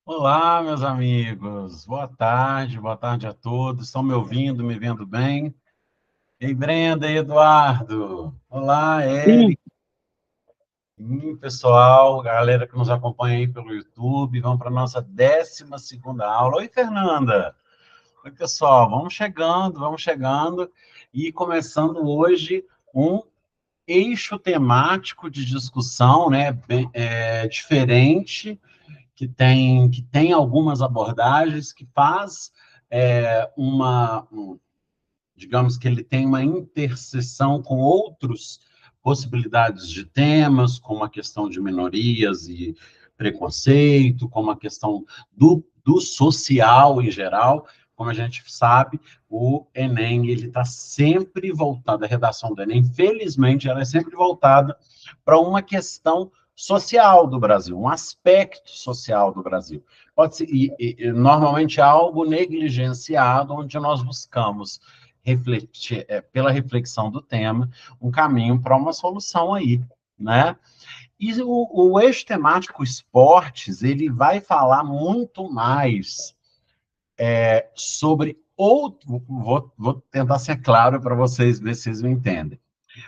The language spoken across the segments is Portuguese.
Olá, meus amigos. Boa tarde a todos. Estão me ouvindo, me vendo bem? Ei, Brenda e Eduardo. Olá, Sim, Eric, pessoal, galera que nos acompanha aí pelo YouTube. Vamos para a nossa 12ª aula. Oi, Fernanda. Oi, pessoal. Vamos chegando e começando hoje um eixo temático de discussão, né, diferente que tem algumas abordagens que faz digamos que ele tem uma interseção com outras possibilidades de temas, como a questão de minorias e preconceito, como a questão do social em geral. Como a gente sabe, o Enem ele está sempre voltado, a redação do Enem, felizmente, ela é sempre voltada para uma questão social do Brasil, um aspecto social do Brasil. Pode ser, normalmente é algo negligenciado, onde nós buscamos refletir, pela reflexão do tema, um caminho para uma solução aí, né? E o eixo temático esportes, ele vai falar muito mais sobre outro, vou tentar ser claro para vocês, ver se vocês me entendem.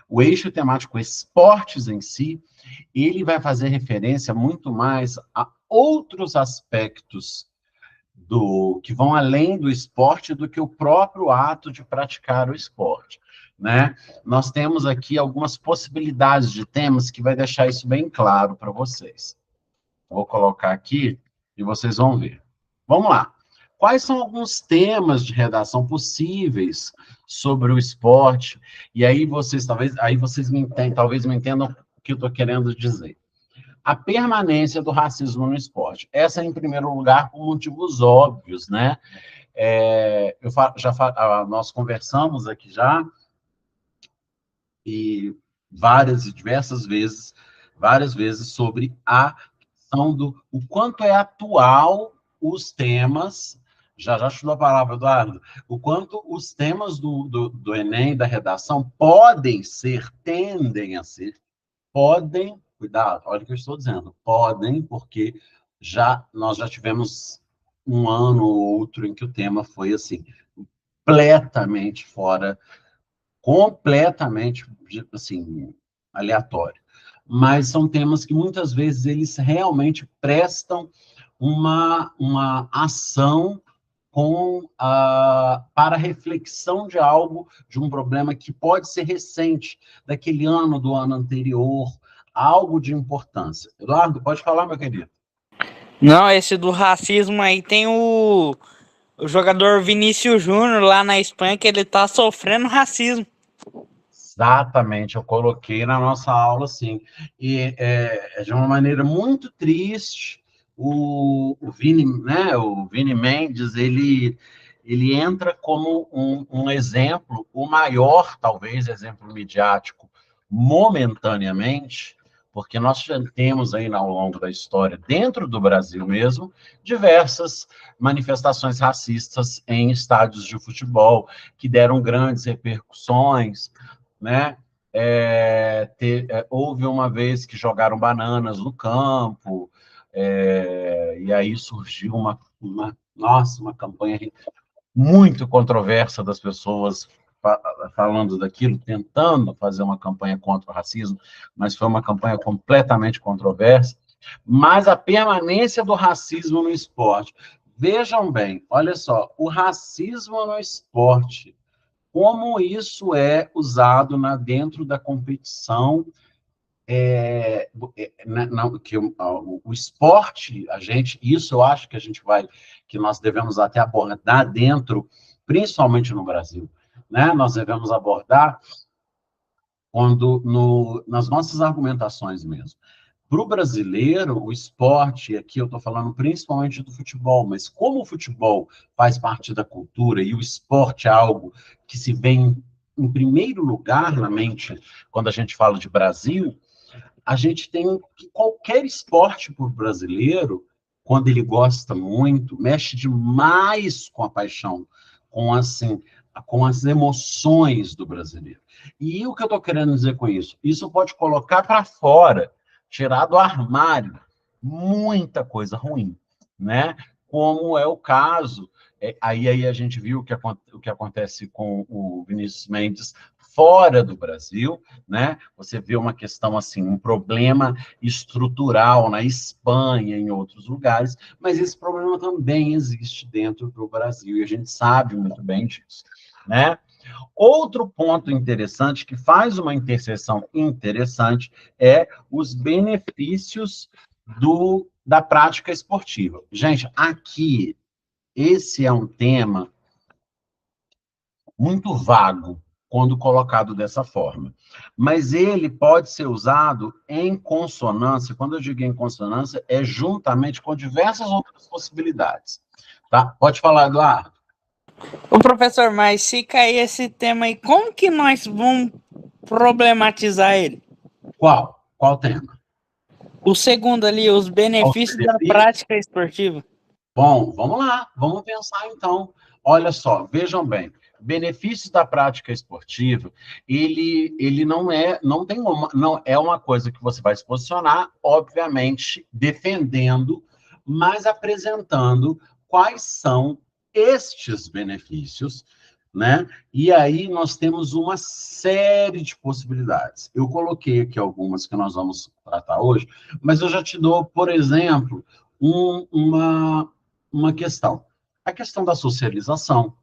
O eixo temático esportes em si, ele vai fazer referência muito mais a outros aspectos que vão além do esporte do que o próprio ato de praticar o esporte, né? Nós temos aqui algumas possibilidades de temas que vai deixar isso bem claro para vocês. Vou colocar aqui e vocês vão ver. Vamos lá. Quais são alguns temas de redação possíveis sobre o esporte? E aí vocês talvez me entendam o que eu estou querendo dizer. A permanência do racismo no esporte. Essa, em primeiro lugar, por motivos óbvios, né? Nós conversamos aqui já, e várias vezes, sobre a questão do o quanto é atual os temas. Já estudou a palavra, Eduardo? O quanto os temas do Enem, da redação, tendem a ser, cuidado, olha o que eu estou dizendo, podem, porque nós já tivemos um ano ou outro em que o tema foi assim, completamente fora, completamente assim, aleatório. Mas são temas que muitas vezes eles realmente prestam uma ação para reflexão de algo, de um problema que pode ser recente, daquele ano, do ano anterior, algo de importância. Eduardo, pode falar, meu querido. não, esse do racismo aí tem o jogador Vinícius Júnior lá na Espanha que ele tá sofrendo racismo. Exatamente, eu coloquei na nossa aula, sim. E de uma maneira muito triste, o Vini, né, o Vini Mendes, ele entra como um exemplo, o maior, talvez, exemplo midiático, momentaneamente, porque nós já temos aí ao longo da história, dentro do Brasil mesmo, diversas manifestações racistas em estádios de futebol, que deram grandes repercussões, né? Houve uma vez que jogaram bananas no campo, e aí surgiu uma campanha muito controversa das pessoas falando daquilo, tentando fazer uma campanha contra o racismo, mas foi uma campanha completamente controversa. Mas a permanência do racismo no esporte. Vejam bem, olha só, o racismo no esporte, como isso é usado dentro da competição, que o esporte, isso eu acho que que nós devemos até abordar dentro, principalmente no Brasil, né? Nós devemos abordar nas nossas argumentações mesmo. Para o brasileiro, o esporte, aqui eu estou falando principalmente do futebol, mas como o futebol faz parte da cultura e o esporte é algo que se vê em primeiro lugar na mente quando a gente fala de Brasil, a gente tem que qualquer esporte por brasileiro, quando ele gosta muito, mexe demais com a paixão, assim, com as emoções do brasileiro. E o que eu estou querendo dizer com isso? Isso pode colocar para fora, tirar do armário muita coisa ruim. né? Como é o caso, aí a gente viu o que acontece com o Vinícius Mendes fora do Brasil, né? Você vê uma questão assim, um problema estrutural na Espanha, em outros lugares, mas esse problema também existe dentro do Brasil, e a gente sabe muito bem disso, né? Outro ponto interessante, que faz uma interseção interessante, é os benefícios da prática esportiva. Gente, aqui, esse é um tema muito vago, quando colocado dessa forma. Mas ele pode ser usado em consonância, quando eu digo em consonância, é juntamente com diversas outras possibilidades. Tá? Pode falar, Eduardo. Ô professor, mas se cair esse tema aí, como que nós vamos problematizar ele? Qual? Qual tema? O segundo ali, os Os benefícios da benefícios? prática esportiva. Bom, vamos lá, vamos pensar então. Olha só, vejam bem, benefícios da prática esportiva, ele não tem não é uma coisa que você vai se posicionar, obviamente, defendendo, mas apresentando quais são estes benefícios, né? E aí nós temos uma série de possibilidades. Eu coloquei aqui algumas que nós vamos tratar hoje, mas eu já te dou, por exemplo, uma questão. A questão da socialização,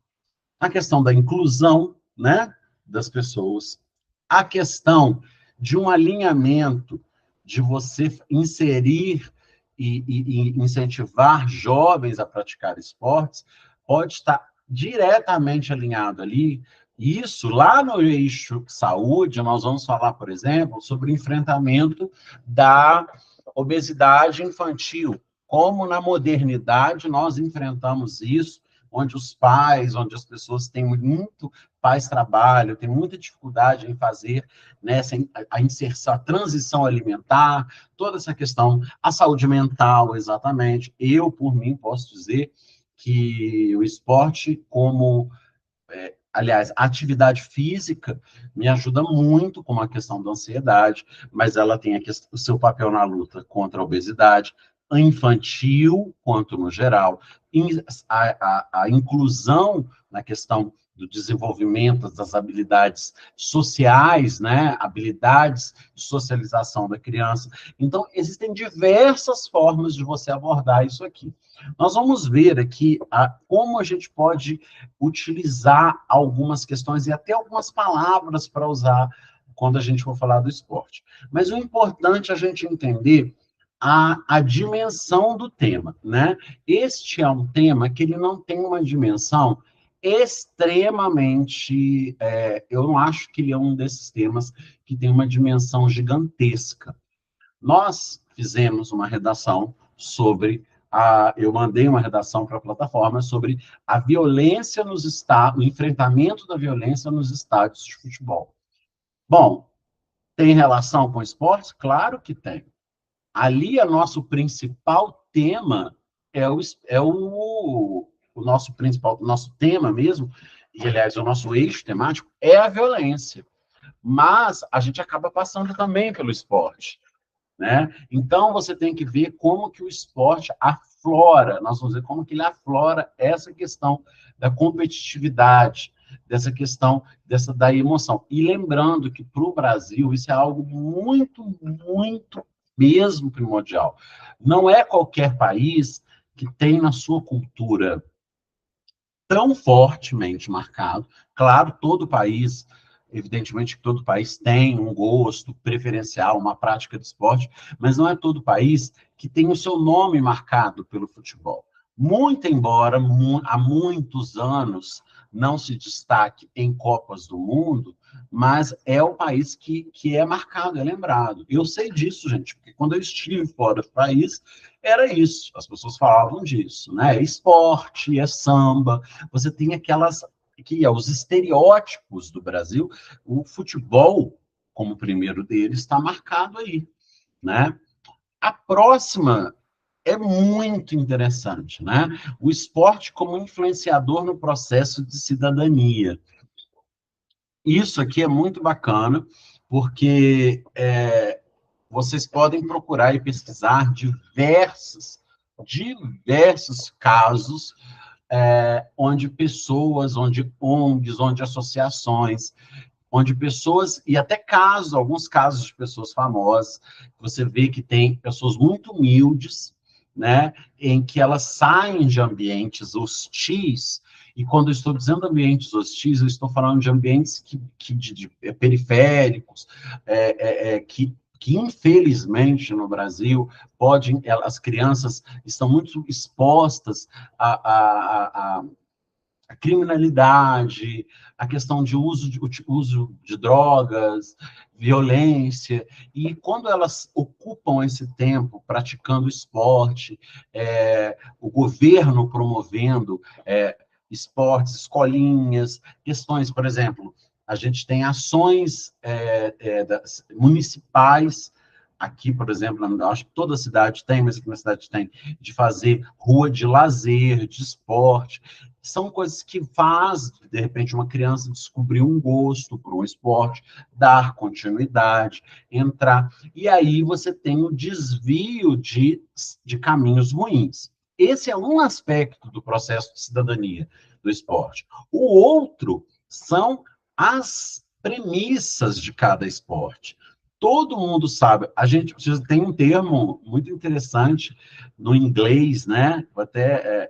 a questão da inclusão, né, das pessoas, a questão de um alinhamento, de você inserir e incentivar jovens a praticar esportes, pode estar diretamente alinhado ali. Isso, lá no eixo saúde, nós vamos falar, por exemplo, sobre o enfrentamento da obesidade infantil, como na modernidade nós enfrentamos isso, onde os pais, onde as pessoas têm muito, pais trabalham, têm muita dificuldade em fazer, né, a inserção, a transição alimentar, toda essa questão, a saúde mental, exatamente. Eu, por mim, posso dizer que o esporte como aliás, a atividade física me ajuda muito com a questão da ansiedade, mas ela tem o seu papel na luta contra a obesidade, infantil quanto no geral, a inclusão na questão do desenvolvimento das habilidades sociais, né, habilidades de socialização da criança. Então, existem diversas formas de você abordar isso aqui. Nós vamos ver aqui como a gente pode utilizar algumas questões e até algumas palavras para usar quando a gente for falar do esporte. Mas o importante é a gente entender a dimensão do tema, né? Este é um tema que ele não tem uma dimensão extremamente... eu não acho que ele é um desses temas que tem uma dimensão gigantesca. Nós fizemos uma redação sobre eu mandei uma redação para a plataforma sobre a violência nos estádios, o enfrentamento da violência nos estádios de futebol. Bom, tem relação com esportes? Claro que tem. Ali, o nosso principal tema o nosso principal, o nosso tema mesmo, e aliás, o nosso eixo temático é a violência. Mas a gente acaba passando também pelo esporte, né? Então, você tem que ver como que o esporte aflora, nós vamos ver como que ele aflora essa questão da competitividade, dessa questão da emoção. E lembrando que para o Brasil isso é algo muito, muito mesmo primordial. Não é qualquer país que tem na sua cultura tão fortemente marcado. Claro, todo país, evidentemente que todo país tem um gosto preferencial, uma prática de esporte, mas não é todo país que tem o seu nome marcado pelo futebol. Muito embora há muitos anos não se destaque em Copas do Mundo, mas é o país que é marcado, é lembrado. Eu sei disso, gente, porque quando eu estive fora do país, era isso, as pessoas falavam disso, né? É esporte, é samba, você tem aquelas que é os estereótipos do Brasil, o futebol, como o primeiro deles, está marcado aí, né? A próxima é muito interessante, né? O esporte como influenciador no processo de cidadania. Isso aqui é muito bacana, porque vocês podem procurar e pesquisar diversas diversos casos onde pessoas, onde ONGs, onde associações, onde pessoas, e até casos, alguns casos de pessoas famosas, você vê que tem pessoas muito humildes, né, em que elas saem de ambientes hostis, e quando eu estou dizendo ambientes hostis, eu estou falando de ambientes de periféricos, que infelizmente no Brasil as crianças estão muito expostas a criminalidade, a questão de uso de drogas, violência, e quando elas ocupam esse tempo praticando esporte, o governo promovendo esportes, escolinhas, questões, por exemplo, a gente tem ações municipais, aqui, por exemplo, acho que toda cidade tem, mas aqui na cidade tem, de fazer rua de lazer, de esporte. São coisas que faz, de repente, uma criança descobrir um gosto por um esporte, dar continuidade, entrar. E aí você tem o desvio de caminhos ruins. Esse é um aspecto do processo de cidadania do esporte. O outro são as premissas de cada esporte. Todo mundo sabe, a gente tem um termo muito interessante no inglês, né? Até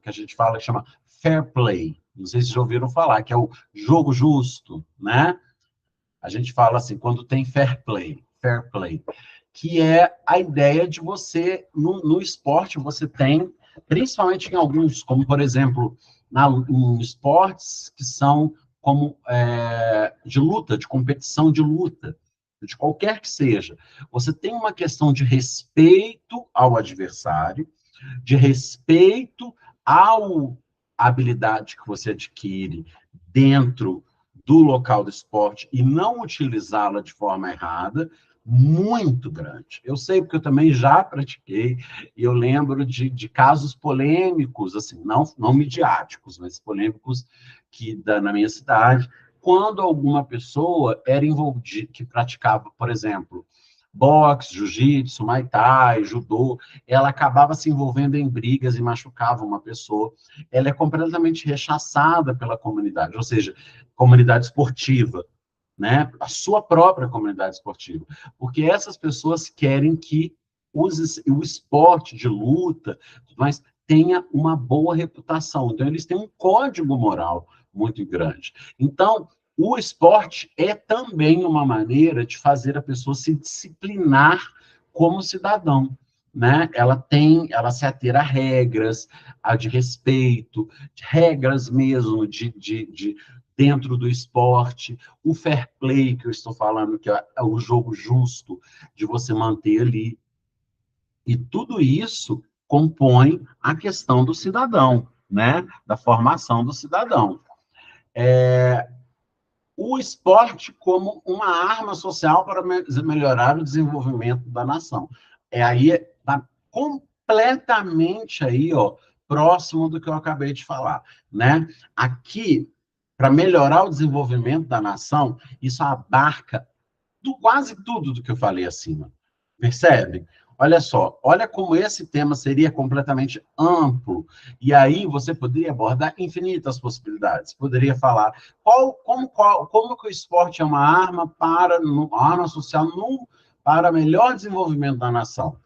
que a gente fala, que chama fair play. Não sei se já ouviram falar, que é o jogo justo, né? A gente fala assim, quando tem fair play, que é a ideia de você, no esporte, você tem, principalmente em alguns, como por exemplo, em esportes que são como de luta, de competição de luta, de qualquer que seja. Você tem uma questão de respeito ao adversário, de respeito à habilidade que você adquire dentro do local do esporte e não utilizá-la de forma errada, muito grande. Eu sei porque eu também já pratiquei, e eu lembro de casos polêmicos, assim, não midiáticos, mas polêmicos na minha cidade, quando alguma pessoa era envolvida, que praticava, por exemplo, boxe, jiu-jitsu, muay thai, judô, ela acabava se envolvendo em brigas e machucava uma pessoa. Ela é completamente rechaçada pela comunidade, ou seja, comunidade esportiva, né? A sua própria comunidade esportiva, porque essas pessoas querem que o esporte de luta, mas tenha uma boa reputação. Então, eles têm um código moral muito grande. Então, o esporte é também uma maneira de fazer a pessoa se disciplinar como cidadão, né? Ela se ater a regras, de respeito, regras mesmo dentro do esporte, o fair play que eu estou falando, que é o jogo justo de você manter ali. E tudo isso compõe a questão do cidadão, né? Da formação do cidadão. O esporte como uma arma social para melhorar o desenvolvimento da nação. Aí está completamente aí, ó, próximo do que eu acabei de falar, né? Aqui, para melhorar o desenvolvimento da nação, isso abarca quase tudo do que eu falei acima. Percebe? Olha só, olha como esse tema seria completamente amplo, e aí você poderia abordar infinitas possibilidades. Poderia falar como que o esporte é uma arma social para melhor desenvolvimento da nação.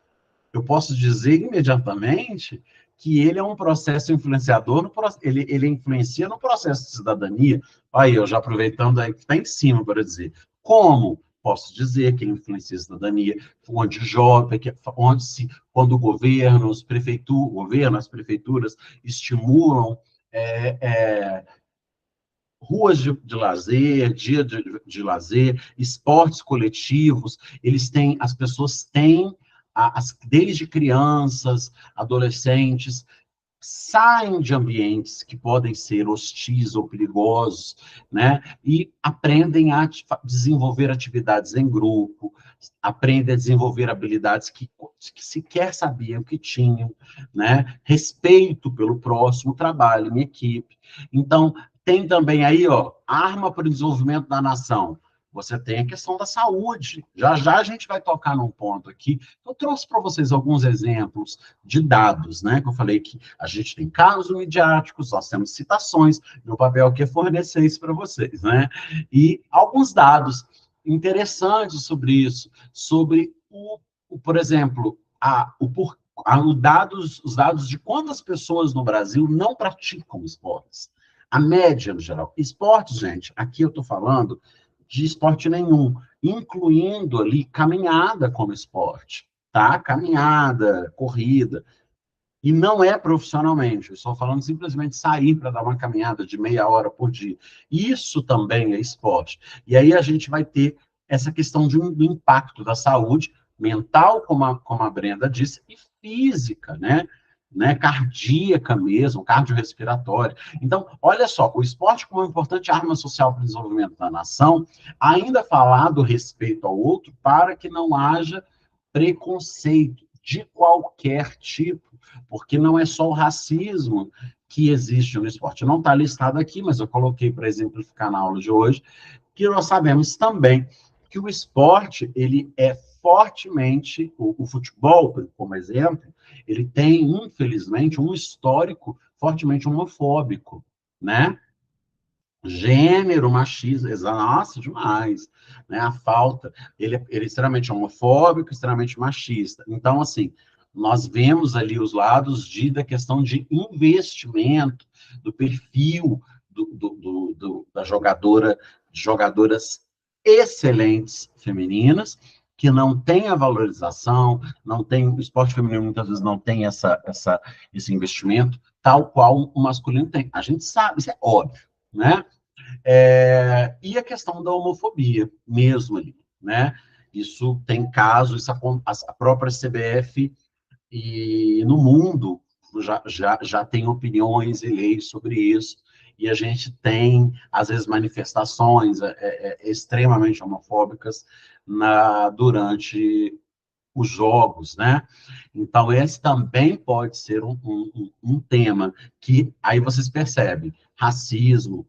Eu posso dizer imediatamente que ele é um processo influenciador, ele influencia no processo de cidadania. Aí, eu já aproveitando aí que está em cima para dizer como. Posso dizer que ele influencia a cidadania, quando o governo, as prefeituras estimulam ruas de lazer, dia de lazer, esportes coletivos, as pessoas têm, desde crianças, adolescentes, saem de ambientes que podem ser hostis ou perigosos, né? E aprendem a desenvolver atividades em grupo, aprendem a desenvolver habilidades que sequer sabiam que tinham, né? Respeito pelo próximo, trabalho em equipe. Então, tem também aí, ó, arma para o desenvolvimento da nação. você tem a questão da saúde. Já já a gente vai tocar num ponto aqui. Eu trouxe para vocês alguns exemplos de dados, né? Que eu falei que a gente tem casos midiáticos, nós temos citações, meu papel aqui é fornecer isso para vocês, né? E alguns dados interessantes sobre isso, sobre por exemplo, os dados de quantas pessoas no Brasil não praticam esportes. A média, no geral. Esportes, gente, aqui eu estou falando de esporte nenhum, incluindo ali caminhada como esporte, tá? Caminhada, corrida. E não é profissionalmente, eu estou falando simplesmente sair para dar uma caminhada de meia hora por dia. Isso também é esporte. E aí a gente vai ter essa questão do impacto da saúde mental, como a Brenda disse, e física, né? Cardíaca mesmo, cardiorrespiratória. Então, olha só, o esporte como uma importante arma social para o desenvolvimento da nação, ainda falar do respeito ao outro para que não haja preconceito de qualquer tipo, porque não é só o racismo que existe no esporte. Não está listado aqui, mas eu coloquei para exemplificar na aula de hoje, que nós sabemos também que o esporte, ele é fortemente, o futebol, como exemplo, ele tem, infelizmente, um histórico fortemente homofóbico, né? Gênero, machismo, nossa, demais, né? A falta, ele é extremamente homofóbico, extremamente machista. Então, assim, nós vemos ali os lados da questão de investimento, do perfil da jogadoras excelentes femininas, que não tem a valorização, não tem, o esporte feminino muitas vezes não tem esse investimento, tal qual o masculino tem. A gente sabe, isso é óbvio, né? E a questão da homofobia, mesmo ali, né? Isso tem caso, a própria CBF e no mundo já tem opiniões e leis sobre isso, e a gente tem, às vezes, manifestações extremamente homofóbicas durante os jogos, né? Então, esse também pode ser um tema que, aí vocês percebem, racismo,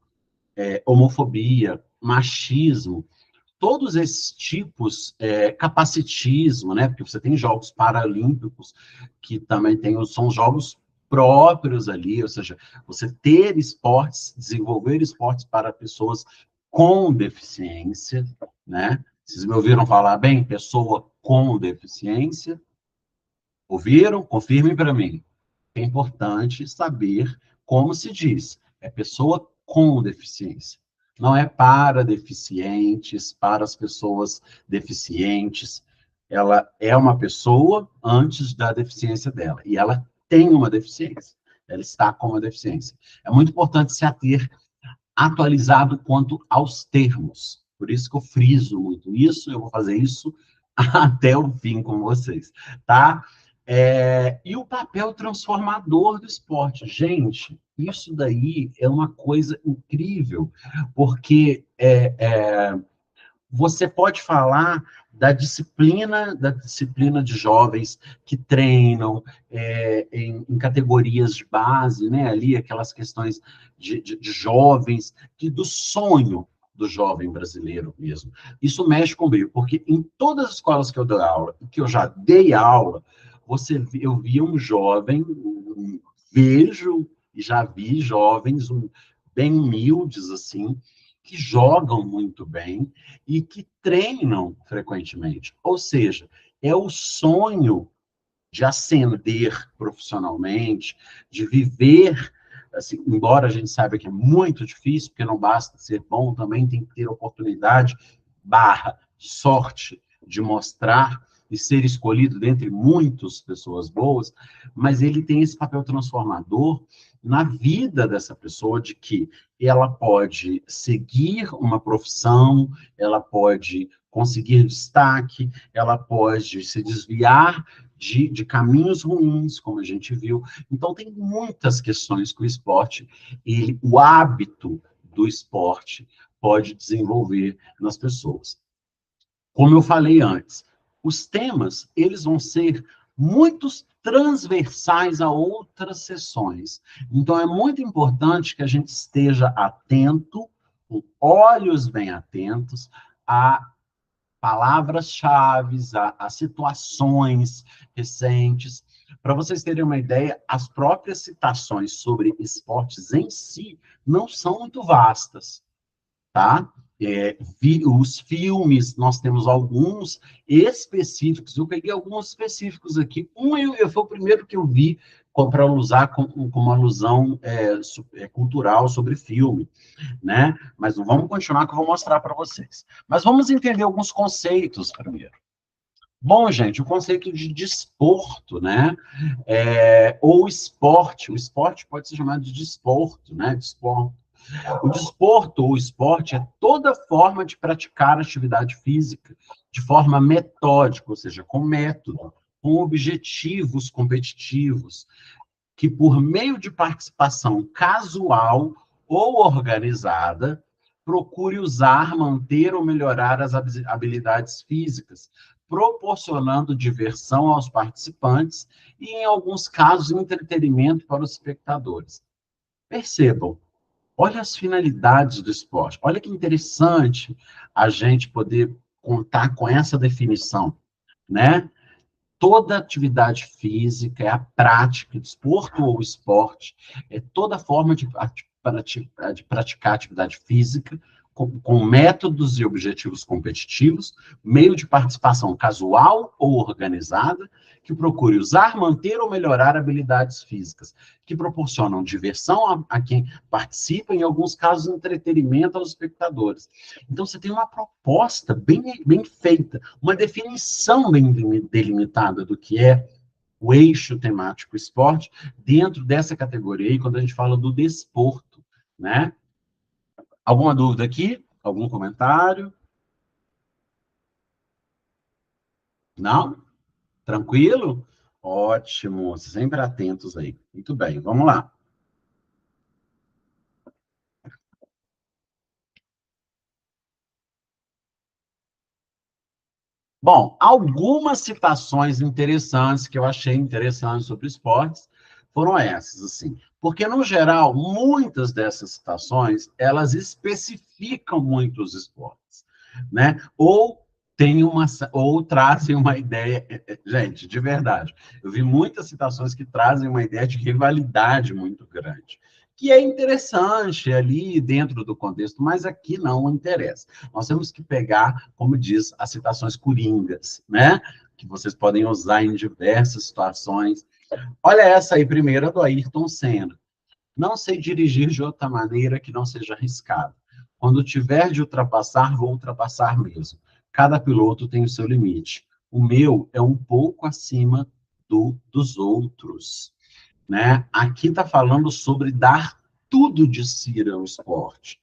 homofobia, machismo, todos esses tipos, capacitismo, né? Porque você tem jogos paralímpicos que também são jogos próprios ali, ou seja, você ter esportes, desenvolver esportes para pessoas com deficiência, né? Vocês me ouviram falar bem? Pessoa com deficiência? Ouviram? Confirmem para mim. É importante saber como se diz. É pessoa com deficiência. Não é para deficientes, para as pessoas deficientes. Ela é uma pessoa antes da deficiência dela. E ela tem uma deficiência. Ela está com uma deficiência. É muito importante se ater atualizado quanto aos termos. Por isso que eu friso muito isso. Eu vou fazer isso até o fim com vocês, tá? E o papel transformador do esporte. Gente, isso daí é uma coisa incrível, porque você pode falar da disciplina de jovens que treinam em categorias de base, né? Ali aquelas questões de jovens, do sonho do jovem brasileiro mesmo. Isso mexe comigo, porque em todas as escolas que eu dou aula, e que eu já dei aula, eu via um jovem, vejo e já vi jovens bem humildes, assim, que jogam muito bem e que treinam frequentemente. Ou seja, é o sonho de ascender profissionalmente, de viver, assim, embora a gente saiba que é muito difícil, porque não basta ser bom, também tem que ter oportunidade, sorte de mostrar e ser escolhido dentre muitas pessoas boas, mas ele tem esse papel transformador na vida dessa pessoa, de que ela pode seguir uma profissão, ela pode conseguir destaque, ela pode se desviar de caminhos ruins, como a gente viu. Então, tem muitas questões que o esporte, o hábito do esporte, pode desenvolver nas pessoas. Como eu falei antes, os temas, eles vão ser muitos transversais a outras sessões. Então, é muito importante que a gente esteja atento, com olhos bem atentos, a palavras-chave, a situações recentes. Para vocês terem uma ideia, as próprias citações sobre esportes em si não são muito vastas, tá? Os filmes, nós temos alguns específicos, eu peguei alguns específicos aqui. Foi o primeiro que eu vi para usar como uma alusão cultural sobre filme, né? Mas não vamos continuar que eu vou mostrar para vocês. Mas vamos entender alguns conceitos primeiro. Bom, gente, o conceito de desporto, né? Ou esporte. O esporte pode ser chamado de desporto, né? Desporto. O desporto ou esporte é toda forma de praticar atividade física de forma metódica, ou seja, com método, com objetivos competitivos, que por meio de participação casual ou organizada, procure usar, manter ou melhorar as habilidades físicas, proporcionando diversão aos participantes e, em alguns casos, entretenimento para os espectadores. Percebam, olha as finalidades do esporte. Olha que interessante a gente poder contar com essa definição, né? Toda atividade física é a prática, desporto ou esporte, é toda forma de praticar atividade física com métodos e objetivos competitivos, meio de participação casual ou organizada, que procure usar, manter ou melhorar habilidades físicas, que proporcionam diversão a quem participa, em alguns casos, entretenimento aos espectadores. Então, você tem uma proposta bem feita, uma definição bem delimitada do que é o eixo temático esporte dentro dessa categoria, e quando a gente fala do desporto, né? Alguma dúvida aqui? Algum comentário? Não? Tranquilo? Ótimo, sempre atentos aí. Muito bem, vamos lá. Bom, algumas citações interessantes que eu achei interessantes sobre esportes foram essas, assim. Porque, no geral, muitas dessas citações, elas especificam muito os esportes, né? Ou trazem uma ideia, gente, de verdade. Eu vi muitas citações que trazem uma ideia de rivalidade muito grande, que é interessante ali dentro do contexto, mas aqui não interessa. Nós temos que pegar, como diz, as citações coringas, né? Que vocês podem usar em diversas situações. Olha essa aí, primeira do Ayrton Senna. Não sei dirigir de outra maneira que não seja arriscado. Quando tiver de ultrapassar, vou ultrapassar mesmo. Cada piloto tem o seu limite. O meu é um pouco acima dos outros, né? Aqui está falando sobre dar tudo de si ao esporte,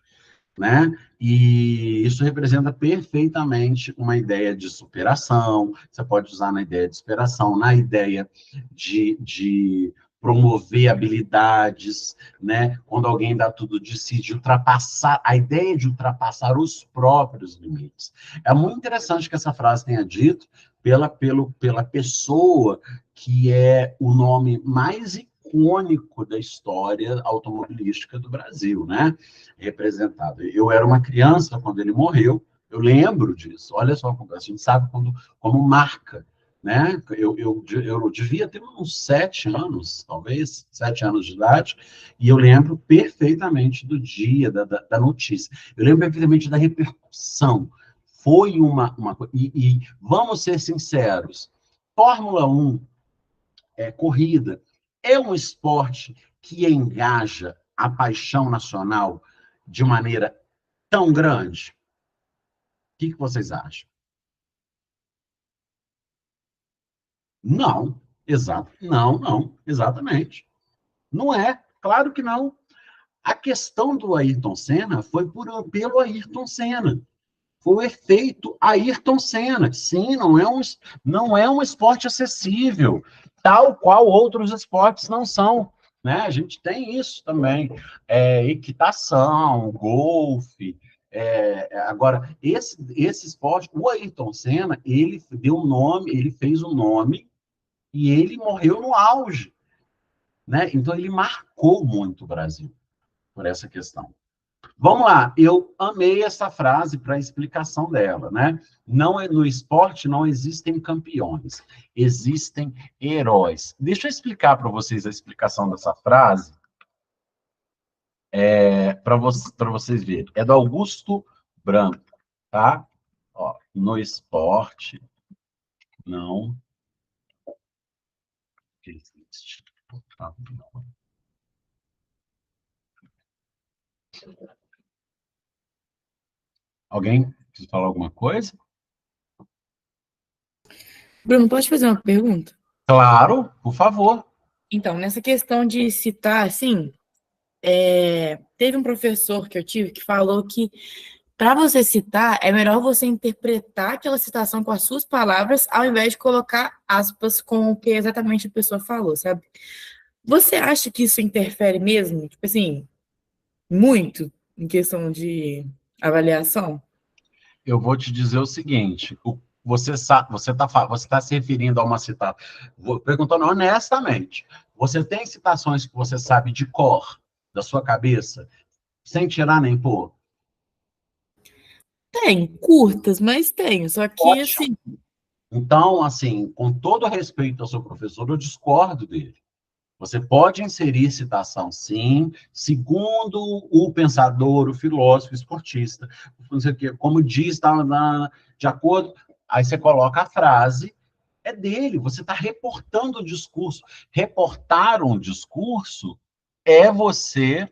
né? E isso representa perfeitamente uma ideia de superação. Você pode usar na ideia de superação, na ideia de promover habilidades, né? Quando alguém dá tudo de si, de ultrapassar, a ideia de ultrapassar os próprios limites. É muito interessante que essa frase tenha dito pela pessoa que é o nome mais icônico da história automobilística do Brasil, né? Representado. Eu era uma criança quando ele morreu, eu lembro disso. Olha só, a gente sabe como marca, né? Eu devia ter uns 7 anos, talvez, 7 anos de idade, e eu lembro perfeitamente do dia, da notícia. Eu lembro perfeitamente da repercussão. Foi uma coisa. E vamos ser sinceros, Fórmula 1 corrida, é um esporte que engaja a paixão nacional de maneira tão grande? O que vocês acham? Não, exato. Não, exatamente. Não é, claro que não. A questão do Ayrton Senna foi pelo Ayrton Senna. Foi o efeito Ayrton Senna. Sim, não é um esporte acessível, tal qual outros esportes não são. Né? A gente tem isso também. Equitação, golfe. Agora, esse esporte, o Ayrton Senna, ele deu nome, ele fez o nome e ele morreu no auge. Né? Então, ele marcou muito o Brasil por essa questão. Vamos lá, eu amei essa frase para a explicação dela, né? Não, no esporte não existem campeões, existem heróis. Deixa eu explicar para vocês a explicação dessa frase, para vocês verem. É do Augusto Branco, tá? Ó, no esporte não existe campeão. Alguém precisa falar alguma coisa? Bruno, pode fazer uma pergunta? Claro, por favor. Então, nessa questão de citar, assim, teve um professor que eu tive que falou que para você citar, é melhor você interpretar aquela citação com as suas palavras, ao invés de colocar aspas com o que exatamente a pessoa falou, sabe? Você acha que isso interfere mesmo? Tipo assim, muito em questão de avaliação? Eu vou te dizer o seguinte: você está se referindo a uma citação. Perguntando honestamente, você tem citações que você sabe de cor, da sua cabeça, sem tirar nem pôr? Tem, curtas, mas tenho. Só que, Ótimo. assim, Então, assim, com todo respeito ao seu professor, eu discordo dele. Você pode inserir citação, sim, segundo o pensador, o filósofo, o esportista, não sei o quê, como diz, de acordo, aí você coloca a frase, é dele, você está reportando o discurso. Reportar um discurso é você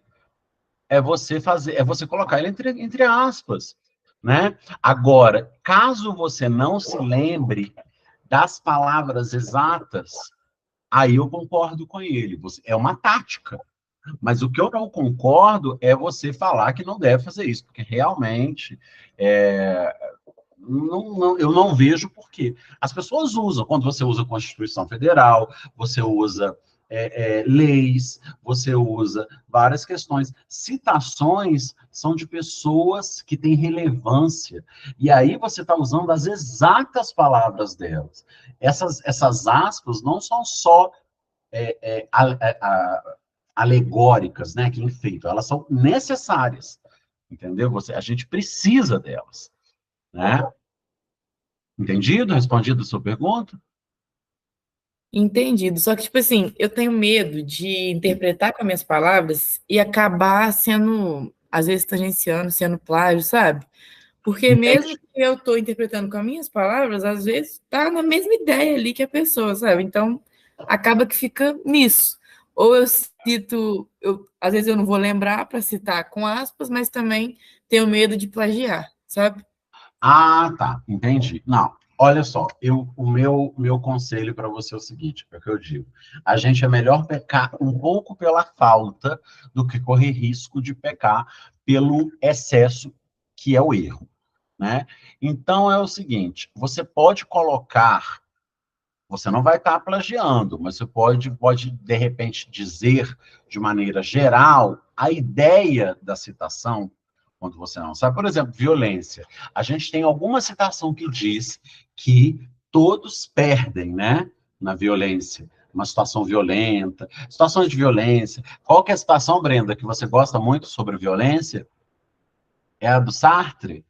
fazer, é você colocar ele entre aspas, né? Agora, caso você não se lembre das palavras exatas, aí eu concordo com ele. É uma tática. Mas o que eu não concordo é você falar que não deve fazer isso, porque realmente eu não vejo por quê. As pessoas usam, quando você usa a Constituição Federal, você usa leis, você usa várias questões. Citações são de pessoas que têm relevância. E aí você está usando as exatas palavras delas. Essas aspas não são só alegóricas, né, que enfeitam, elas são necessárias, entendeu? A gente precisa delas, né? Entendido? Respondido a sua pergunta? entendido. Só que, tipo assim, eu tenho medo de interpretar com as minhas palavras e acabar sendo, às vezes, tangenciando, sendo plágio, sabe? Porque mesmo que eu estou interpretando com as minhas palavras, às vezes tá na mesma ideia ali que a pessoa, sabe? Então, acaba que fica nisso. Ou eu cito, às vezes eu não vou lembrar para citar com aspas, mas também tenho medo de plagiar, sabe? Ah, tá, entendi. Não, olha só, o meu conselho para você é o seguinte, é o que eu digo. A gente é melhor pecar um pouco pela falta do que correr risco de pecar pelo excesso, que é o erro, né? Então é o seguinte, você não vai estar plagiando, mas você pode de repente dizer de maneira geral a ideia da citação, quando você não sabe. Por exemplo, violência. A gente tem alguma citação que diz que todos perdem, né, na violência. Uma situação violenta, situações de violência. Qual que é a situação, Brenda, que você gosta muito sobre violência? É a do Sartre?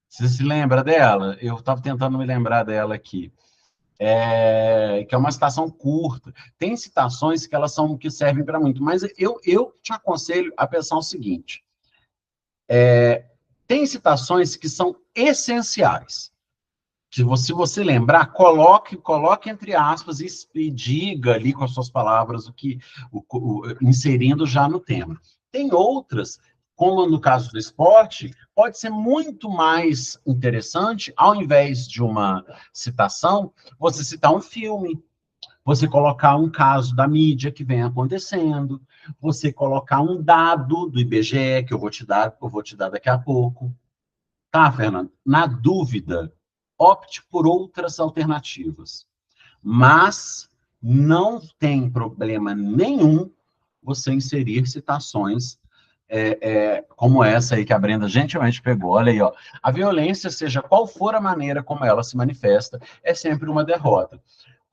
Você se lembra dela? Eu estava tentando me lembrar dela aqui. Que é uma citação curta. Tem citações que elas são que servem para muito, mas eu te aconselho a pensar o seguinte: tem citações que são essenciais. Se você lembrar, coloque entre aspas e diga ali com as suas palavras inserindo já no tema. Tem outras, como no caso do esporte, pode ser muito mais interessante, ao invés de uma citação, você citar um filme, você colocar um caso da mídia que vem acontecendo, você colocar um dado do IBGE que eu vou te dar daqui a pouco. Tá, Fernando? Na dúvida, opte por outras alternativas. Mas não tem problema nenhum você inserir citações como essa aí que a Brenda gentilmente pegou. Olha aí, ó. A violência, seja qual for a maneira como ela se manifesta, é sempre uma derrota.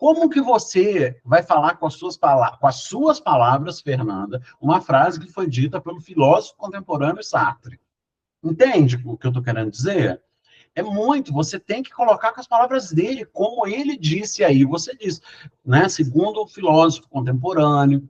Como que você vai falar com as suas palavras, Fernanda, uma frase que foi dita pelo filósofo contemporâneo Sartre? Entende o que eu estou querendo dizer? É muito, você tem que colocar com as palavras dele, como ele disse aí, você disse, né? Segundo o filósofo contemporâneo,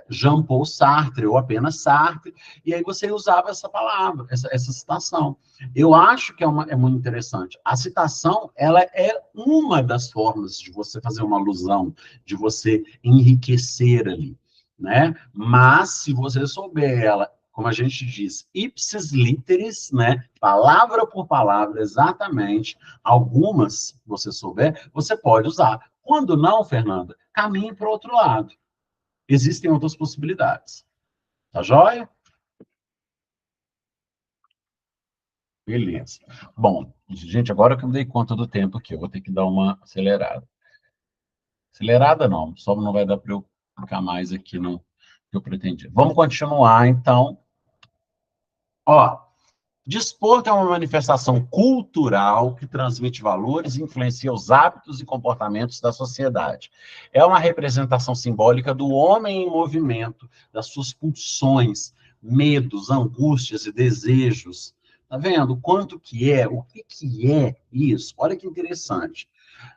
Jean-Paul Sartre, ou apenas Sartre, e aí você usava essa palavra, essa citação. Eu acho que é muito interessante. A citação, ela é uma das formas de você fazer uma alusão, de você enriquecer ali, né? Mas, se você souber ela, como a gente diz, ipsis literis, né? Palavra por palavra, exatamente, algumas, se você souber, você pode usar. Quando não, Fernanda, caminhe para o outro lado. Existem outras possibilidades. Tá joia? Beleza. Bom, gente, agora que eu me dei conta do tempo aqui, eu vou ter que dar uma acelerada. Acelerada não, só não vai dar para eu ficar mais aqui no que eu pretendi. Vamos continuar, então. Ó, desporto é uma manifestação cultural que transmite valores e influencia os hábitos e comportamentos da sociedade. É uma representação simbólica do homem em movimento, das suas pulsões, medos, angústias e desejos. Tá vendo? Quanto que é? O que é isso? Olha que interessante.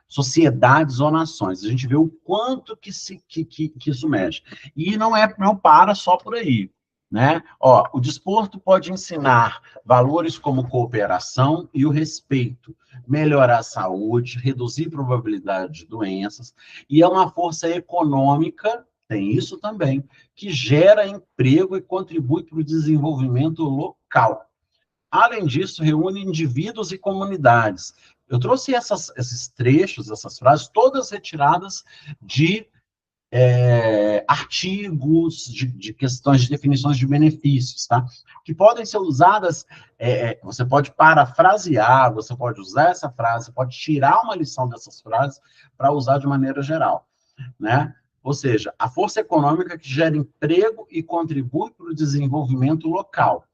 Sociedades ou nações. A gente vê o quanto que isso mexe. E não para só por aí. Né? Ó, o desporto pode ensinar valores como cooperação e o respeito, melhorar a saúde, reduzir probabilidade de doenças, e é uma força econômica, tem isso também, que gera emprego e contribui para o desenvolvimento local. Além disso, reúne indivíduos e comunidades. Eu trouxe esses trechos, essas frases, todas retiradas de artigos, de questões de definições de benefícios, tá? Que podem ser usadas, você pode parafrasear, você pode usar essa frase, pode tirar uma lição dessas frases para usar de maneira geral, né? Ou seja, a força econômica que gera emprego e contribui para o desenvolvimento local.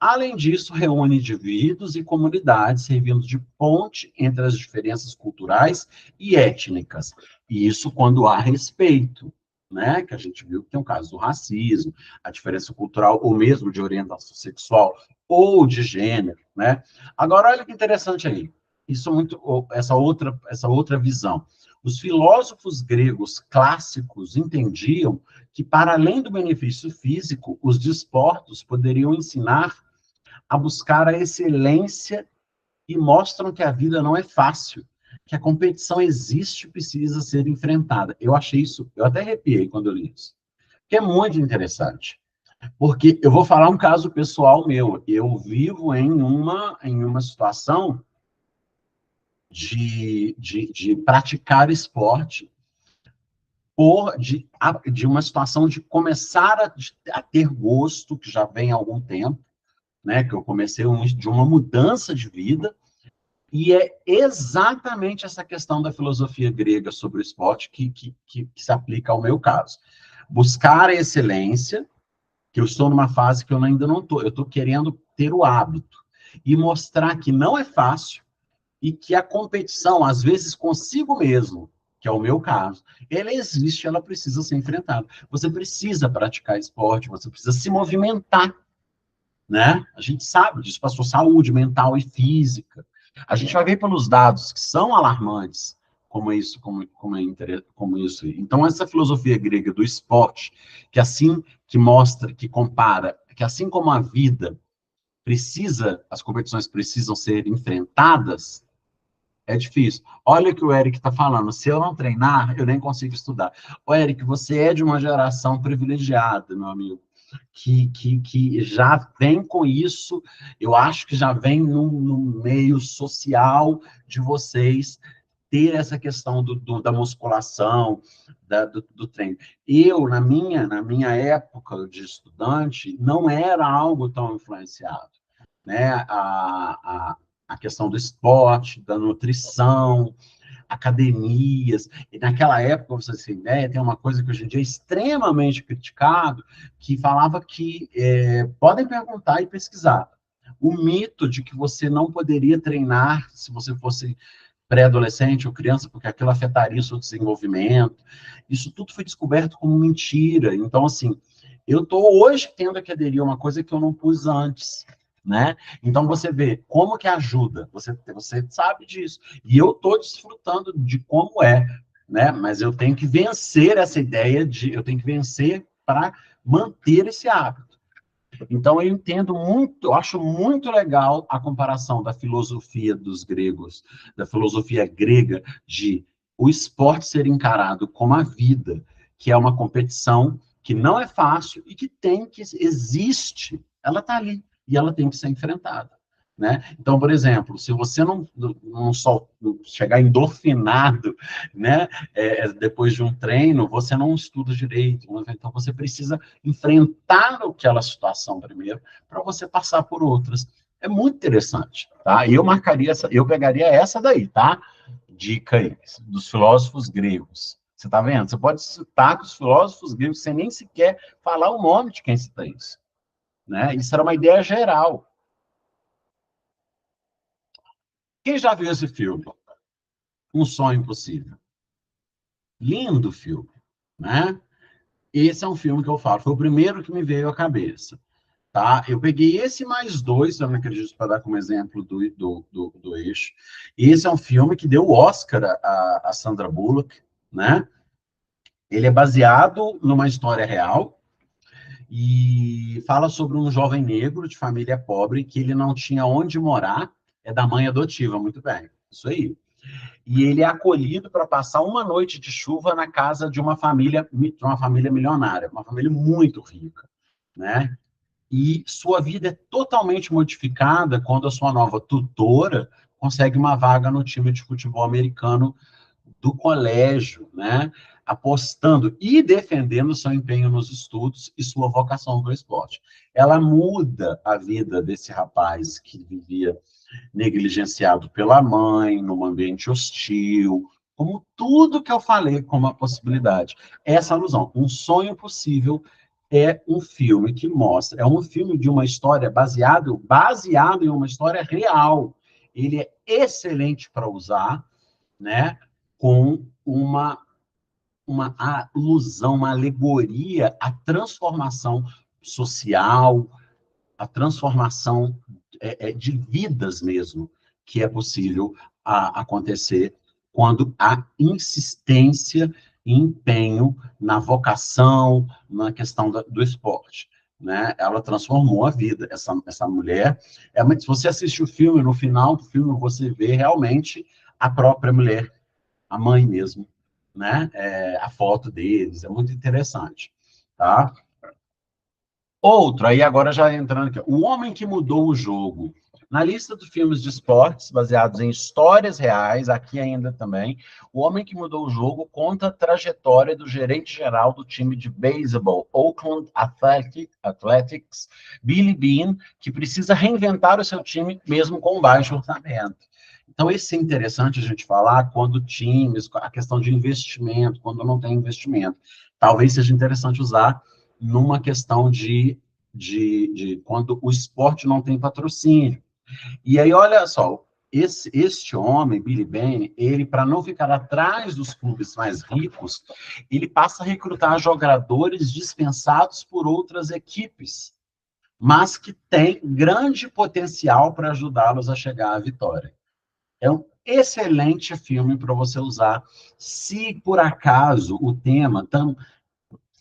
Além disso, reúne indivíduos e comunidades, servindo de ponte entre as diferenças culturais e étnicas. E isso quando há respeito, né? Que a gente viu que tem o caso do racismo, a diferença cultural, ou mesmo de orientação sexual, ou de gênero, né? Agora, olha que interessante aí. Isso essa outra visão. Os filósofos gregos clássicos entendiam que, para além do benefício físico, os desportos poderiam ensinar a buscar a excelência e mostram que a vida não é fácil, que a competição existe e precisa ser enfrentada. Eu achei isso, eu até arrepiei quando eu li isso, que é muito interessante. Porque eu vou falar um caso pessoal meu. Eu vivo em uma situação de praticar esporte, de uma situação de começar a ter gosto, que já vem há algum tempo, né, que eu comecei de uma mudança de vida, e é exatamente essa questão da filosofia grega sobre o esporte que se aplica ao meu caso. Buscar a excelência, que eu estou numa fase que eu ainda não estou, eu estou querendo ter o hábito, e mostrar que não é fácil, e que a competição, às vezes consigo mesmo, que é o meu caso, ela existe, ela precisa ser enfrentada. Você precisa praticar esporte, você precisa se movimentar, né? A gente sabe disso, para a sua saúde mental e física. A gente vai ver pelos dados que são alarmantes, como isso. Então, essa filosofia grega do esporte, que mostra, que compara, que assim como a vida as competições precisam ser enfrentadas, é difícil. Olha o que o Eric está falando. Se eu não treinar, eu nem consigo estudar. Ô, Eric, você é de uma geração privilegiada, meu amigo, que já vem com isso, eu acho que já vem no meio social de vocês ter essa questão da musculação, do treino. Eu, na minha época de estudante, não era algo tão influenciado, né? A questão do esporte, da nutrição, academias, e naquela época, você tem ideia, tem uma coisa que hoje em dia é extremamente criticado, que falava que, podem perguntar e pesquisar, o mito de que você não poderia treinar se você fosse pré-adolescente ou criança, porque aquilo afetaria o seu desenvolvimento. Isso tudo foi descoberto como mentira. Então, assim, eu estou hoje tendo que aderir a uma coisa que eu não pus antes, né? Então, você vê como que ajuda, você sabe disso. E eu estou desfrutando de como é, né? Mas eu tenho que vencer essa ideia eu tenho que vencer para manter esse hábito. Então, eu entendo muito, eu acho muito legal a comparação da filosofia dos gregos, da filosofia grega, de o esporte ser encarado como a vida, que é uma competição que não é fácil e que existe, ela está ali, e ela tem que ser enfrentada. Né? Então, por exemplo, se você não só chegar endorfinado, né, depois de um treino, você não estuda direito. Então, você precisa enfrentar aquela situação primeiro, para você passar por outras. É muito interessante, tá? Eu pegaria essa daí, tá? Dica aí, dos filósofos gregos. Você tá vendo? Você pode citar que os filósofos gregos, sem nem sequer falar o nome de quem cita isso, né? Isso era uma ideia geral. Quem já viu esse filme? Um Sonho Impossível. Lindo filme, né? Esse é um filme que eu falo, foi o primeiro que me veio à cabeça. Tá? Eu peguei esse mais dois, eu não acredito, para dar como exemplo do eixo. Esse é um filme que deu o Oscar a Sandra Bullock, né? Ele é baseado numa história real e fala sobre um jovem negro de família pobre que ele não tinha onde morar, é da mãe adotiva, muito bem, isso aí. E ele é acolhido para passar uma noite de chuva na casa de uma família milionária, uma família muito rica, né? E sua vida é totalmente modificada quando a sua nova tutora consegue uma vaga no time de futebol americano do colégio, né? Apostando e defendendo seu empenho nos estudos e sua vocação para o esporte. Ela muda a vida desse rapaz que vivia negligenciado pela mãe, num ambiente hostil, como tudo que eu falei como a possibilidade. Essa alusão, um sonho possível é um filme que mostra, é um filme de uma história baseado em uma história real. Ele é excelente para usar, né, com uma alusão, uma alegoria à transformação social, a transformação de vidas mesmo, que é possível acontecer quando há insistência e empenho na vocação, na questão do esporte. Né? Ela transformou a vida. Essa mulher, se você assiste o filme, no final do filme você vê realmente a própria mulher, a mãe mesmo, né? A foto deles, é muito interessante, tá? Outro, aí agora já entrando aqui, O Homem que Mudou o Jogo. Na lista dos filmes de esportes baseados em histórias reais, aqui ainda também, O Homem que Mudou o Jogo conta a trajetória do gerente-geral do time de beisebol, Oakland Athletics, Billy Beane, que precisa reinventar o seu time mesmo com baixo orçamento. Então, isso é interessante a gente falar quando times, a questão de investimento, quando não tem investimento. Talvez seja interessante usar numa questão de quando o esporte não tem patrocínio. E aí, olha só, este homem, Billy Beane, ele, para não ficar atrás dos clubes mais ricos, ele passa a recrutar jogadores dispensados por outras equipes, mas que têm grande potencial para ajudá-los a chegar à vitória. É um excelente filme para você usar, se por acaso o tema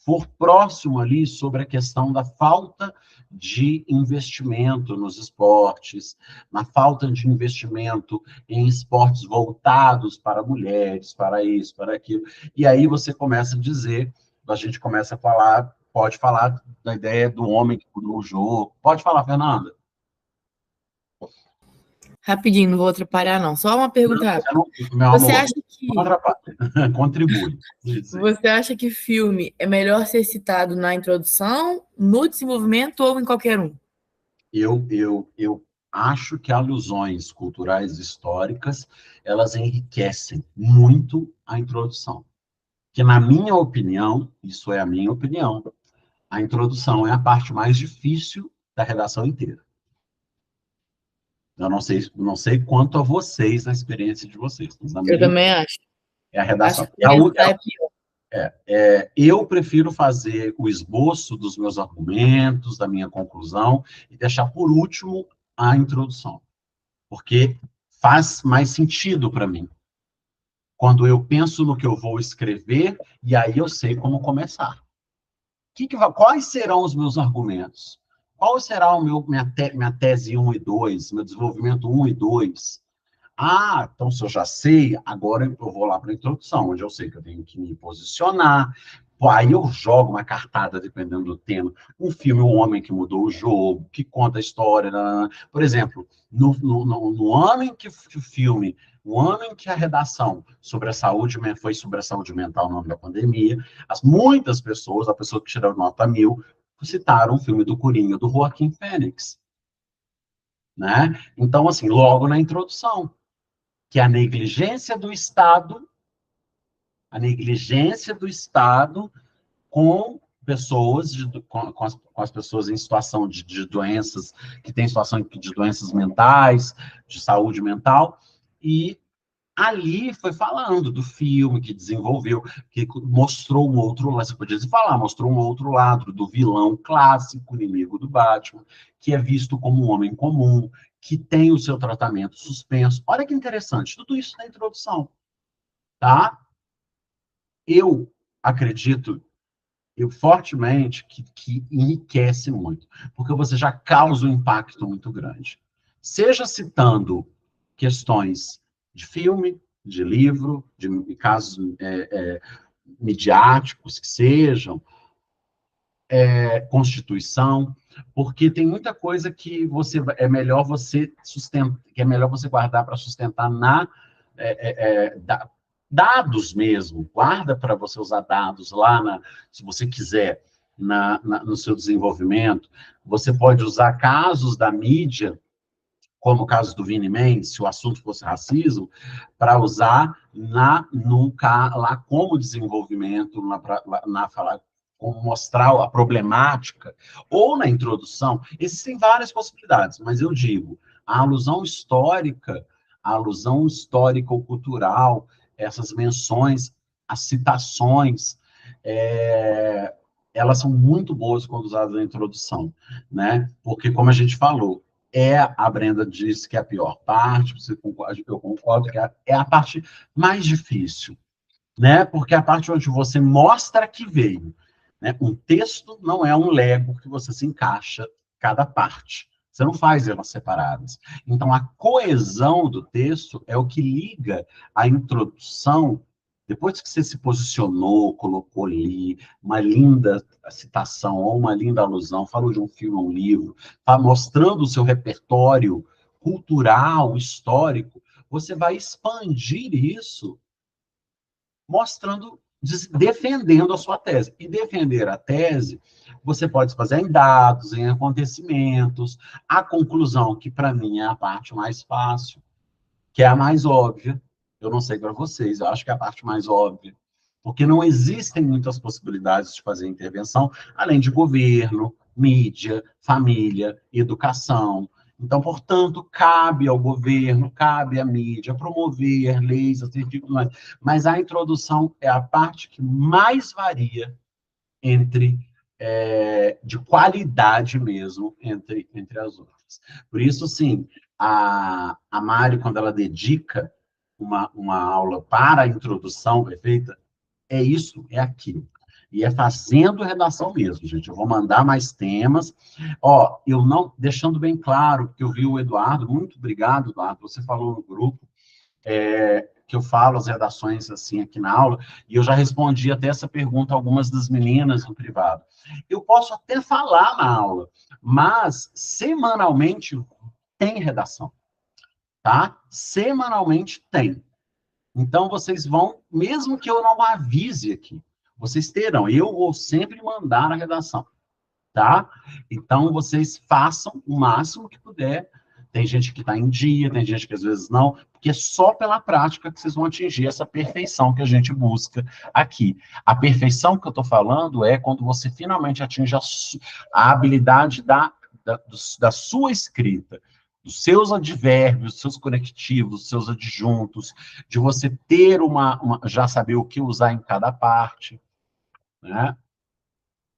for próximo ali sobre a questão da falta de investimento nos esportes, na falta de investimento em esportes voltados para mulheres, para isso, para aquilo. E aí você começa a dizer, a gente começa a falar, pode falar da ideia do homem que mudou o jogo. Pode falar, Fernanda. Rapidinho, não vou atrapalhar, não. Só uma pergunta rápida. Você acha que... Não atrapalha. Contribui. Você acha que filme é melhor ser citado na introdução, no desenvolvimento ou em qualquer um? Eu acho que alusões culturais históricas, elas enriquecem muito a introdução. Que, na minha opinião, isso é a minha opinião, a introdução é a parte mais difícil da redação inteira. Eu não sei quanto a vocês, na experiência de vocês. Mas a Eu minha também acho. é a redação. Acho que pensar é pior. Eu prefiro fazer o esboço dos meus argumentos, da minha conclusão, e deixar por último a introdução, porque faz mais sentido para mim. Quando eu penso no que eu vou escrever, e aí eu sei como começar. Quais serão os meus argumentos? Qual será minha tese 1 e 2, meu desenvolvimento 1 e 2? Ah, então se eu já sei, agora eu vou lá para a introdução, onde eu sei que eu tenho que me posicionar. Pô, aí eu jogo uma cartada, dependendo do tema. Um filme, O Homem que Mudou o Jogo, que conta a história. Por exemplo, no ano em que o filme, o ano em que a redação sobre a saúde foi sobre a saúde mental no ano da pandemia, muitas pessoas, a pessoa que tirou nota 1000, citaram o filme do Coringa, do Joaquin Phoenix. Né? Então, assim, logo na introdução, que a negligência do Estado com pessoas, com as pessoas em situação de doenças, que tem situação de doenças mentais, de saúde mental, e ali foi falando do filme que desenvolveu, que mostrou um outro lado, você podia falar, mostrou um outro lado do vilão clássico, inimigo do Batman, que é visto como um homem comum, que tem o seu tratamento suspenso. Olha que interessante, tudo isso na introdução, tá? Eu acredito, fortemente, que enriquece muito, porque você já causa um impacto muito grande. Seja citando questões de filme, de livro, de casos midiáticos que sejam, Constituição, porque tem muita coisa que é melhor você guardar para sustentar dados mesmo. Guarda para você usar dados lá, se você quiser, no seu desenvolvimento. Você pode usar casos da mídia, como o caso do Vini Mendes, se o assunto fosse racismo, para usar lá como desenvolvimento, como mostrar a problemática, ou na introdução. Existem várias possibilidades, mas eu digo, a alusão histórico-cultural, essas menções, as citações, elas são muito boas quando usadas na introdução, né? Porque, como a gente falou, a Brenda disse que é a pior parte, eu concordo que é a parte mais difícil, né? Porque é a parte onde você mostra que veio, né? Um texto não é um Lego que você se encaixa cada parte. Você não faz elas separadas. Então, a coesão do texto é o que liga a introdução. Depois que você se posicionou, colocou ali uma linda citação ou uma linda alusão, falou de um filme ou um livro, mostrando o seu repertório cultural, histórico, você vai expandir isso, defendendo a sua tese. E defender a tese, você pode fazer em dados, em acontecimentos, a conclusão, que para mim é a parte mais fácil, que é a mais óbvia. Eu não sei para vocês, eu acho que é a parte mais óbvia, porque não existem muitas possibilidades de fazer intervenção, além de governo, mídia, família, educação. Então, portanto, cabe ao governo, cabe à mídia promover leis, mas a introdução é a parte que mais varia de qualidade mesmo, entre as outras. Por isso, sim, a Mari, quando ela dedica uma aula para a introdução perfeita, é isso, é aquilo. E é fazendo redação mesmo, gente. Eu vou mandar mais temas. Eu não, deixando bem claro, porque eu vi o Eduardo, muito obrigado, Eduardo, você falou no grupo, que eu falo as redações assim aqui na aula, e eu já respondi até essa pergunta a algumas das meninas no privado. Eu posso até falar na aula, mas semanalmente tem redação, tá? Semanalmente tem. Então, vocês vão, mesmo que eu não avise aqui, vocês terão, eu vou sempre mandar a redação, tá? Então, vocês façam o máximo que puder. Tem gente que está em dia, tem gente que às vezes não, porque é só pela prática que vocês vão atingir essa perfeição que a gente busca aqui. A perfeição que eu estou falando é quando você finalmente atinge a habilidade da sua escrita, dos seus advérbios, dos seus conectivos, dos seus adjuntos, de você ter já saber o que usar em cada parte, né?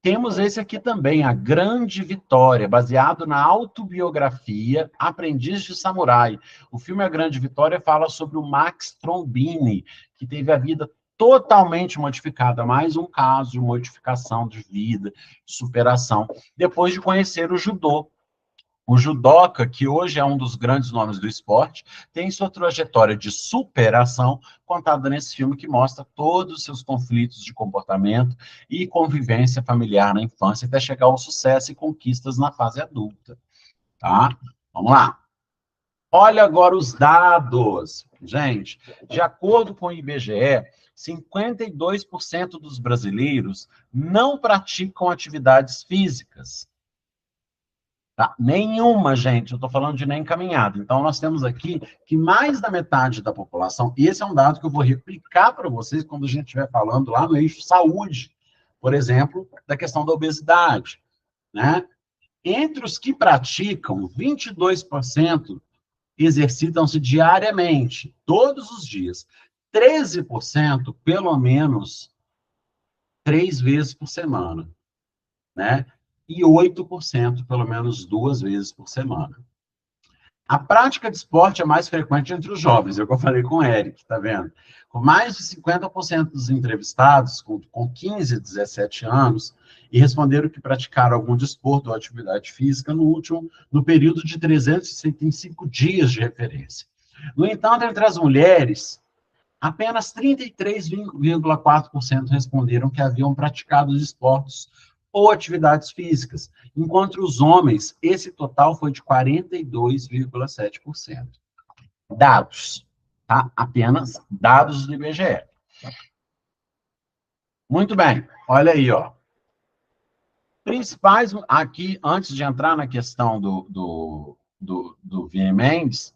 Temos esse aqui também, A Grande Vitória, baseado na autobiografia Aprendiz de Samurai. O filme A Grande Vitória fala sobre o Max Trombini, que teve a vida totalmente modificada, mais um caso de modificação de vida, de superação, depois de conhecer o judô. O judoca, que hoje é um dos grandes nomes do esporte, tem sua trajetória de superação contada nesse filme que mostra todos os seus conflitos de comportamento e convivência familiar na infância até chegar ao sucesso e conquistas na fase adulta. Tá? Vamos lá. Olha agora os dados. Gente, de acordo com o IBGE, 52% dos brasileiros não praticam atividades físicas. Tá? Nenhuma, gente, eu estou falando de nem caminhada. Então, nós temos aqui que mais da metade da população, e esse é um dado que eu vou replicar para vocês quando a gente estiver falando lá no eixo saúde, por exemplo, da questão da obesidade, né? Entre os que praticam, 22% exercitam-se diariamente, todos os dias. 13%, pelo menos, 3 vezes por semana, né? E 8%, pelo menos 2 vezes por semana. A prática de esporte é mais frequente entre os jovens, é o que eu falei com o Eric, tá vendo? Com mais de 50% dos entrevistados com 15 a 17 anos, e responderam que praticaram algum desporto ou atividade física no período de 365 dias de referência. No entanto, entre as mulheres, apenas 33,4% responderam que haviam praticado esportes ou atividades físicas, enquanto os homens, esse total foi de 42,7%. Dados, tá? Apenas dados do IBGE. Muito bem, olha aí, ó. Principais, aqui, antes de entrar na questão do Vini Mendes,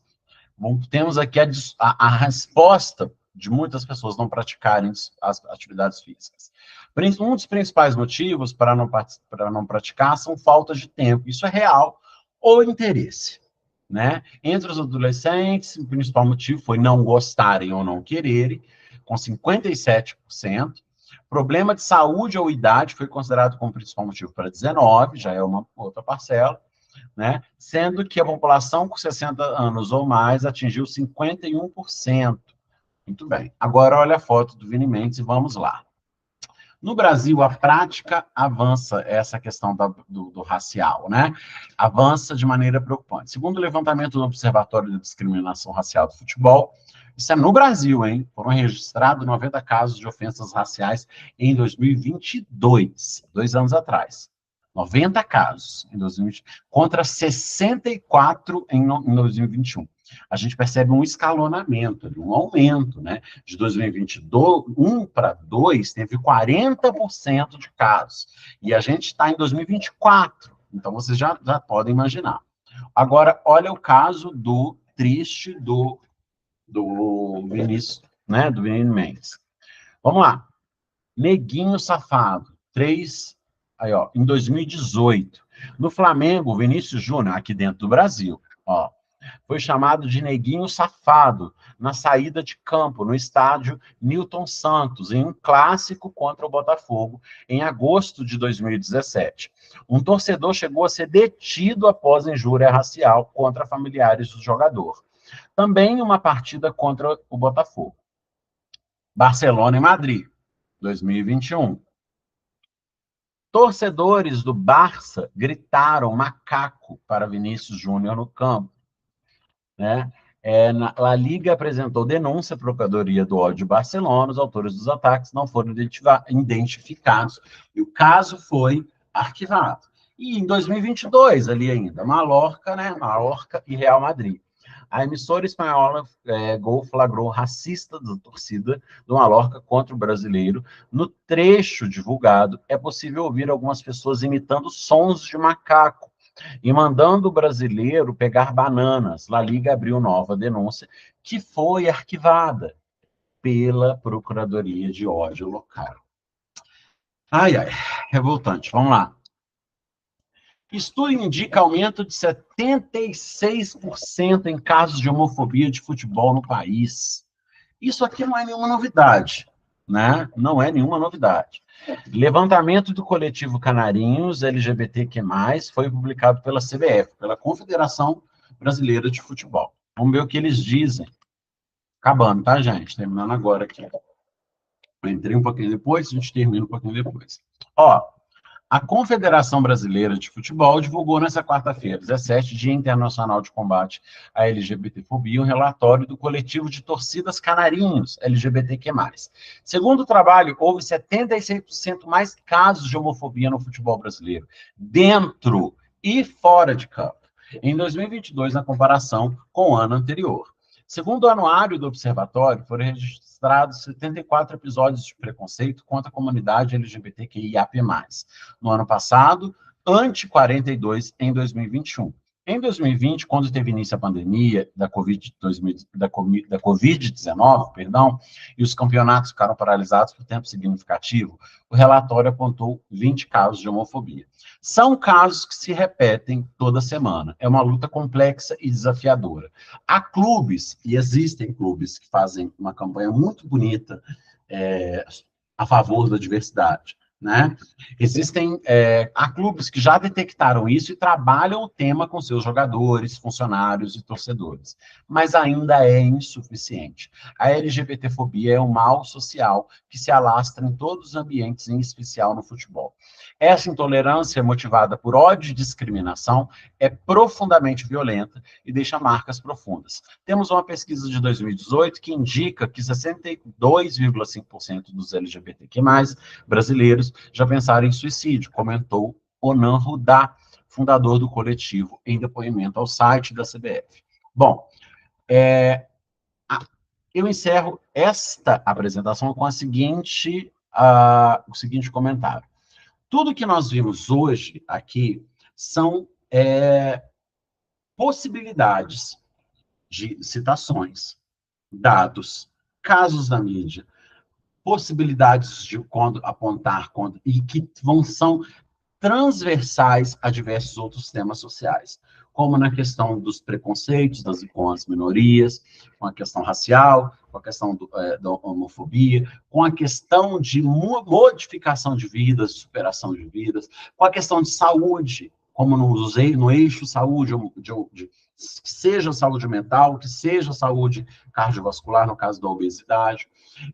temos aqui a resposta de muitas pessoas não praticarem as atividades físicas. Um dos principais motivos para não praticar são faltas de tempo, isso é real, ou interesse, né? Entre os adolescentes, o principal motivo foi não gostarem ou não quererem, com 57%. Problema de saúde ou idade foi considerado como principal motivo para 19%, já é uma outra parcela, né? Sendo que a população com 60 anos ou mais atingiu 51%. Muito bem. Agora, olha a foto do Vini Mendes e vamos lá. No Brasil, a prática avança, essa questão do racial, né? Avança de maneira preocupante. Segundo o levantamento do Observatório de Discriminação Racial do Futebol, isso é no Brasil, hein? Foram registrados 90 casos de ofensas raciais em 2022, 2 anos atrás. 90 casos em 2020, contra 64 em 2021. A gente percebe um escalonamento, um aumento, né? De 2021 para 2, teve 40% de casos. E a gente está em 2024, então vocês já podem imaginar. Agora, olha o caso triste do Vinícius, né? Do Vini Mendes. Vamos lá. Neguinho safado, 3... Aí, ó, em 2018, no Flamengo, o Vinícius Júnior, aqui dentro do Brasil, ó, foi chamado de neguinho safado na saída de campo, no estádio Newton Santos, em um clássico contra o Botafogo, em agosto de 2017. Um torcedor chegou a ser detido após injúria racial contra familiares do jogador. Também uma partida contra o Botafogo. Barcelona e Madrid, 2021. Torcedores do Barça gritaram macaco para Vinícius Júnior no campo, né? A Liga apresentou denúncia à Procuradoria do Ódio de Barcelona, os autores dos ataques não foram identificados, e o caso foi arquivado. E em 2022, ali ainda, Mallorca, né? Mallorca e Real Madrid. A emissora espanhola Gol flagrou racista da torcida do Mallorca contra o brasileiro. No trecho divulgado, é possível ouvir algumas pessoas imitando sons de macaco e mandando o brasileiro pegar bananas. La Liga abriu nova denúncia, que foi arquivada pela Procuradoria de Ódio local. Ai, ai, revoltante. Vamos lá. Estudo indica aumento de 76% em casos de homofobia de futebol no país. Isso aqui não é nenhuma novidade, né? Não é nenhuma novidade. Levantamento do coletivo Canarinhos LGBTQ+, foi publicado pela CBF, pela Confederação Brasileira de Futebol. Vamos ver o que eles dizem. Acabando, tá, gente? Terminando agora aqui. Eu entrei um pouquinho depois, a gente termina um pouquinho depois. Ó, a Confederação Brasileira de Futebol divulgou nesta quarta-feira, 17, Dia Internacional de Combate à LGBTfobia, um relatório do coletivo de torcidas Canarinhos, LGBTQ+. Segundo o trabalho, houve 76% mais casos de homofobia no futebol brasileiro, dentro e fora de campo, em 2022, na comparação com o ano anterior. Segundo o anuário do Observatório, foram registrados 74 episódios de preconceito contra a comunidade LGBTQIAP+. No ano passado, ante 42 em 2021. Em 2020, quando teve início a pandemia da Covid-19, perdão, e os campeonatos ficaram paralisados por tempo significativo, o relatório apontou 20 casos de homofobia. São casos que se repetem toda semana. É uma luta complexa e desafiadora. Há clubes, e existem clubes, que fazem uma campanha muito bonita a favor da diversidade, né? Há clubes que já detectaram isso e trabalham o tema com seus jogadores, funcionários e torcedores, mas ainda é insuficiente. A LGBTfobia é um mal social que se alastra em todos os ambientes, em especial no futebol. Essa intolerância, motivada por ódio e discriminação, é profundamente violenta e deixa marcas profundas. Temos uma pesquisa de 2018 que indica que 62,5% dos LGBTQ+, brasileiros, já pensaram em suicídio, comentou Onan Rudá, fundador do coletivo, em depoimento ao site da CBF. Bom, eu encerro esta apresentação com o seguinte comentário. Tudo que nós vimos hoje aqui são possibilidades de citações, dados, casos da mídia, possibilidades de apontar e que são transversais a diversos outros temas sociais, como na questão dos preconceitos com as minorias, com a questão racial, com a questão da homofobia, com a questão de modificação de vidas, superação de vidas, com a questão de saúde, como no eixo saúde, que seja saúde mental, que seja saúde cardiovascular, no caso da obesidade.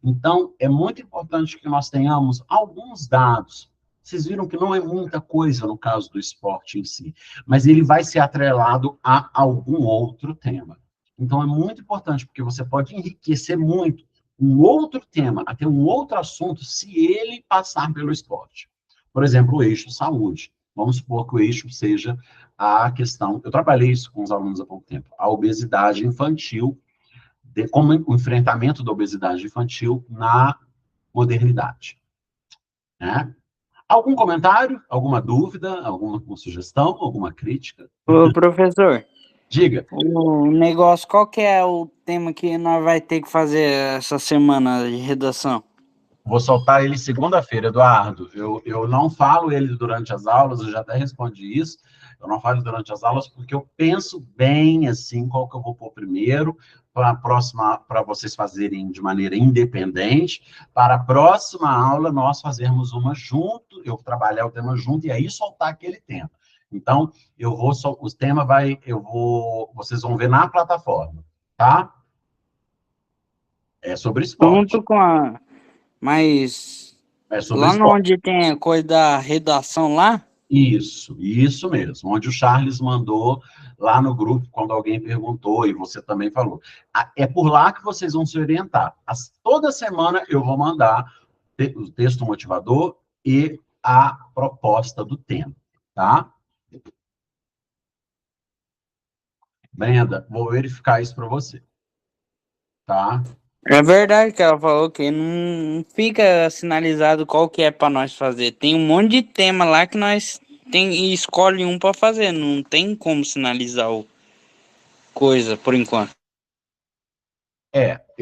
Então, é muito importante que nós tenhamos alguns dados. Vocês viram que não é muita coisa no caso do esporte em si, mas ele vai ser atrelado a algum outro tema. Então, é muito importante, porque você pode enriquecer muito um outro tema, até um outro assunto, se ele passar pelo esporte. Por exemplo, o eixo saúde. Vamos supor que o eixo seja a questão... Eu trabalhei isso com os alunos há pouco tempo. A obesidade infantil, como o enfrentamento da obesidade infantil na modernidade. Né? Algum comentário? Alguma dúvida? Alguma sugestão? Alguma crítica? Ô, professor. Diga. O negócio, qual que é o tema que nós vai ter que fazer essa semana de redação? Vou soltar ele segunda-feira, Eduardo. Eu não falo ele durante as aulas, eu já até respondi isso. Eu não falo durante as aulas porque eu penso bem, assim, qual que eu vou pôr primeiro, para a próxima, para vocês fazerem de maneira independente. Para a próxima aula, nós fazermos uma junto, eu trabalhar o tema junto e aí soltar aquele tema. Então, o tema vocês vão ver na plataforma, tá? É sobre esporte. Junto com a... Mas lá onde tem a coisa da redação lá? Isso mesmo. Onde o Charles mandou lá no grupo, quando alguém perguntou, e você também falou. É por lá que vocês vão se orientar. Toda semana eu vou mandar o texto motivador e a proposta do tema, tá? Brenda, vou verificar isso para você. Tá? É verdade que ela falou que não fica sinalizado qual que é para nós fazer. Tem um monte de tema lá que nós escolhe um para fazer. Não tem como sinalizar o coisa por enquanto.